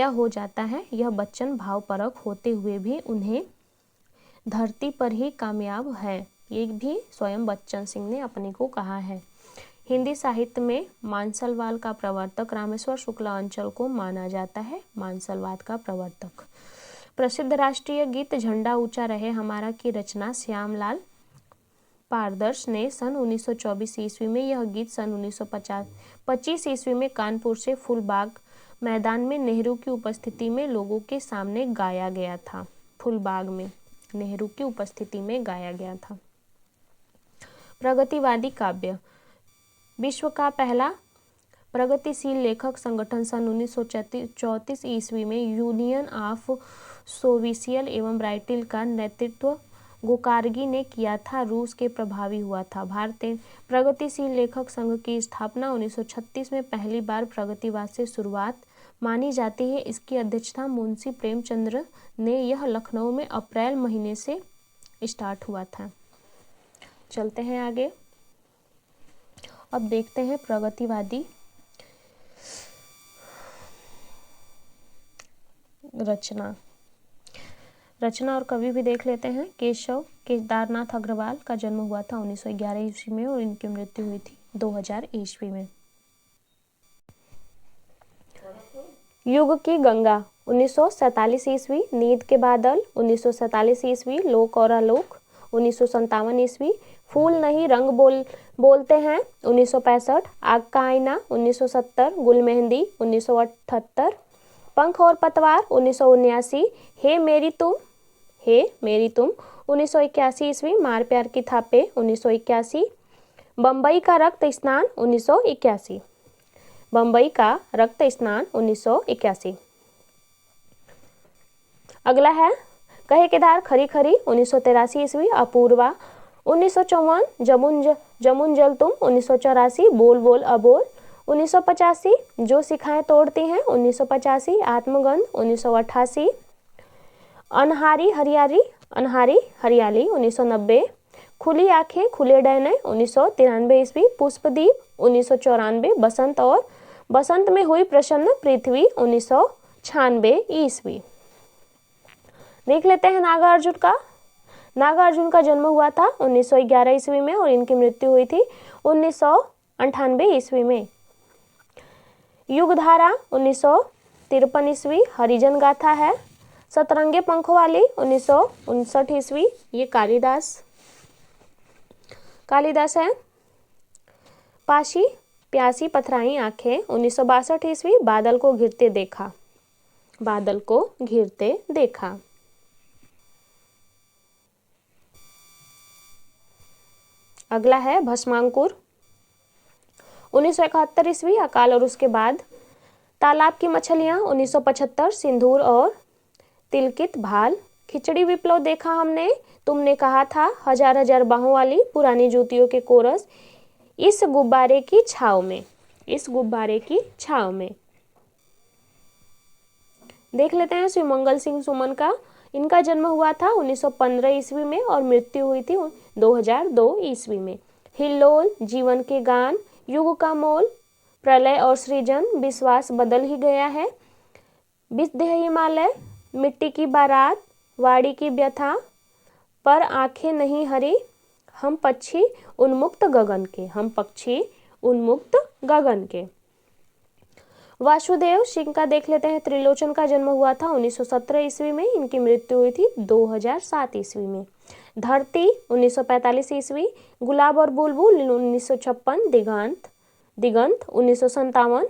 हो जाता है। यह बच्चन भावपरक होते हुए भी उन्हें धरती पर ही कामयाब है। ये भी स्वयं बच्चन सिंह ने अपने को कहा है। हिंदी साहित्य में मानसलवाद का प्रवर्तक रामेश्वर शुक्ल अंचल को माना जाता है। मानसलवाद का प्रवर्तक। प्रसिद्ध राष्ट्रीय गीत झंडा ऊंचा रहे हमारा की रचना श्यामलाल पारदर्श ने सन 1924 ईस्वी में, यह गीत सन 1925 ईस्वी में कानपुर से फूलबाग मैदान में नेहरू की उपस्थिति में लोगों के सामने गाया गया था। फूलबाग में नेहरू की उपस्थिति में गाया गया था। प्रगतिवादी काव्य। विश्व का पहला प्रगतिशील लेखक संगठन सन 1934 ईस्वी में यूनियन ऑफ सोविशियल एवं राइटिल का नेतृत्व गोकार्गी ने किया था, रूस के प्रभावी हुआ था। भारतीय प्रगतिशील लेखक संघ की स्थापना 1936 में पहली बार प्रगतिवाद से शुरुआत मानी जाती है। इसकी अध्यक्षता मुंशी प्रेमचंद्र ने, यह लखनऊ में अप्रैल महीने से स्टार्ट हुआ था। चलते हैं आगे। अब देखते हैं प्रगतिवादी रचना और कवि भी देख लेते हैं। केशव केदारनाथ अग्रवाल का जन्म हुआ था 1911 ईस्वी में और इनकी मृत्यु हुई थी 2000 ईस्वी में। युग की गंगा 1947 ईस्वी, नींद के बादल 1947 ईस्वी, लोक और आलोक 1957 ईस्वी, फूल नहीं रंग बोलते हैं 1965, आग का आईना 1970, गुल मेहंदी 1978, पंख और पतवार 1979, हे मेरी तुम 1981 ईस्वी, मार प्यार की थापे 1981, बम्बई का रक्त स्नान 1981, बम्बई का रक्त स्नान 1981। अगला है कहे केदार खरी खरी 1983 ईस्वी, अपूर्वा 1954, जमुन जल तुम 1984, बोल बोल अबोल 1985, जो सिखाएं तोड़ती हैं 1985, आत्मगंध 1988, अनहारी हरियाली 1990, खुली आंखें खुले डैने 1993 ईस्वी, पुष्पदीप 1994, बसंत में हुई प्रसन्न पृथ्वी 1996 ईस्वी। देख लेते हैं नागार्जुन का जन्म हुआ था 1911 ईस्वी में और इनकी मृत्यु हुई थी 1998 ईस्वी में। युगधारा 1953 ईस्वी, हरिजन गाथा है। सतरंगे पंखों वाली 1959 ईस्वी, ये कालिदास है। पाशी प्यासी पथराई आंखें 1962 ईस्वी, बादल को घिरते देखा। अगला है भस्मांकुर 1971 ईस्वी, अकाल और उसके बाद, तालाब की मछलियां 1975, सिंदूर और तिलकित भाल, खिचड़ी विप्लव देखा हमने, तुमने कहा था, हजार हजार बाहों वाली, पुरानी जूतियों के कोरस, इस गुब्बारे की छाव में। देख लेते हैं सुमंगल सिंह सुमन का। इनका जन्म हुआ था 1915 ईस्वी में और मृत्यु हुई थी 2002 ईस्वी में। हिल्लोल, जीवन के गान, युग का मोल, प्रलय और सृजन, विश्वास बदल ही गया है, विद्य हिमालय, मिट्टी की बारात, वाड़ी की व्यथा, पर आंखें नहीं हरी, हम पक्षी उन्मुक्त गगन के। वासुदेव सिंह का देख लेते हैं। त्रिलोचन का जन्म हुआ था 1917 ईस्वी में, इनकी मृत्यु हुई थी 2007 ईस्वी में। धरती 1945 ईस्वी, गुलाब और बुलबुल 1956, दिगंत 1957,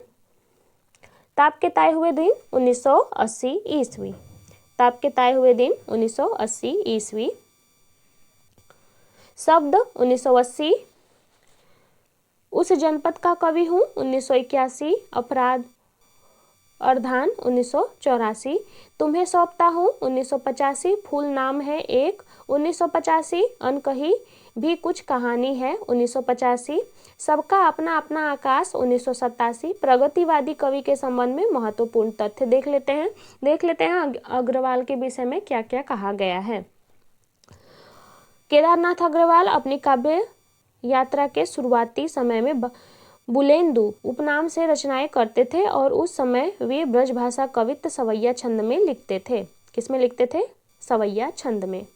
ताप के ताए हुए दिन 1980 ईस्वी, शब्द 1980, उस जनपद का कवि हूँ 1981, अपराध अर्धान 1984, तुम्हें सौंपता हूँ 1985, फूल नाम है एक 1985, अनकही भी कुछ कहानी है 1985, सबका अपना अपना आकाश 1987। प्रगतिवादी कवि के संबंध में महत्वपूर्ण तथ्य देख लेते हैं अग्रवाल के विषय में क्या क्या कहा गया है। केदारनाथ अग्रवाल अपनी काव्य यात्रा के शुरुआती समय में बुलेंदु उपनाम से रचनाएं करते थे और उस समय वे ब्रजभाषा कवित्त सवैया छंद में लिखते थे। किसमें लिखते थे? सवैया छंद में।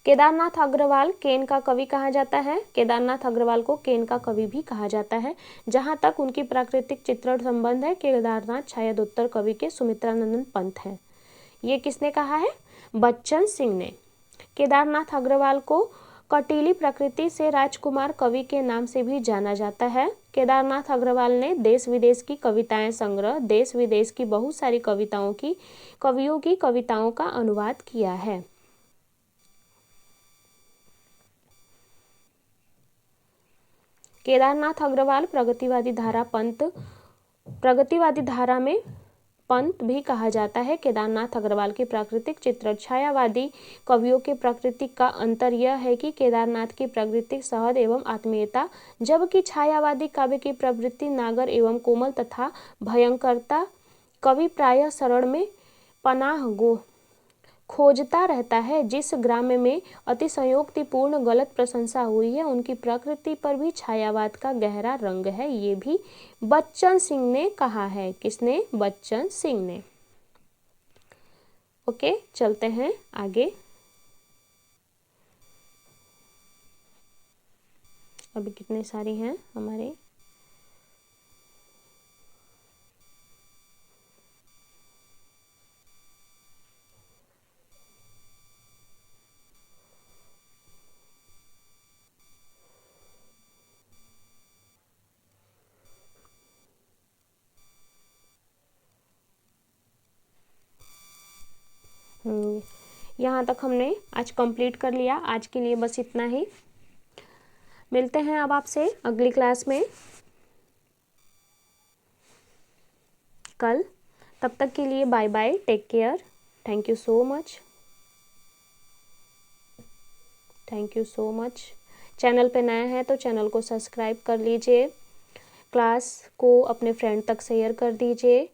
केदारनाथ अग्रवाल केन का कवि कहा जाता है। केदारनाथ अग्रवाल को केन का कवि भी कहा जाता है। जहां तक उनकी प्राकृतिक चित्रण संबंध है, केदारनाथ शायद उत्तर कवि के सुमित्रानंदन पंत हैं। ये किसने कहा है? बच्चन सिंह ने। केदारनाथ अग्रवाल को कटीली प्रकृति से राजकुमार कवि के नाम से भी जाना जाता है। केदारनाथ अग्रवाल ने देश विदेश की कविताएं संग्रह, देश विदेश की बहुत सारी कवियों की कविताओं का अनुवाद किया है। केदारनाथ अग्रवाल प्रगतिवादी धारा में पंत भी कहा जाता है। केदारनाथ अग्रवाल की प्राकृतिक चित्रण। छायावादी कवियों के प्राकृतिक का अंतर यह है कि केदारनाथ की प्राकृतिक सहज एवं आत्मीयता, जबकि छायावादी काव्य की प्रवृत्ति नागर एवं कोमल तथा भयंकरता। कवि प्रायः शरण में पनाह खोजता रहता है। जिस ग्राम्य में अतिशयोक्तिपूर्ण गलत प्रशंसा हुई है उनकी प्रकृति पर भी छायावाद का गहरा रंग है। ये भी बच्चन सिंह ने कहा है। किसने? बच्चन सिंह ने। ओके, चलते हैं आगे। अभी कितने सारी हैं हमारे? यहाँ तक हमने आज कंप्लीट कर लिया। आज के लिए बस इतना ही। मिलते हैं अब आपसे अगली क्लास में कल। तब तक के लिए bye bye, take care, thank you so much, thank you so much. Channel पे नया है तो चैनल को सब्सक्राइब कर लीजिए, क्लास को अपने फ्रेंड तक शेयर कर दीजिए,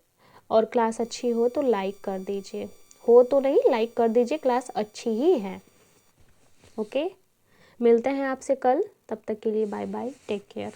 और क्लास अच्छी हो तो लाइक कर दीजिए। हो तो नहीं, लाइक कर दीजिए, क्लास अच्छी ही है। ओके, मिलते हैं आपसे कल। तब तक के लिए बाय बाय, टेक केयर।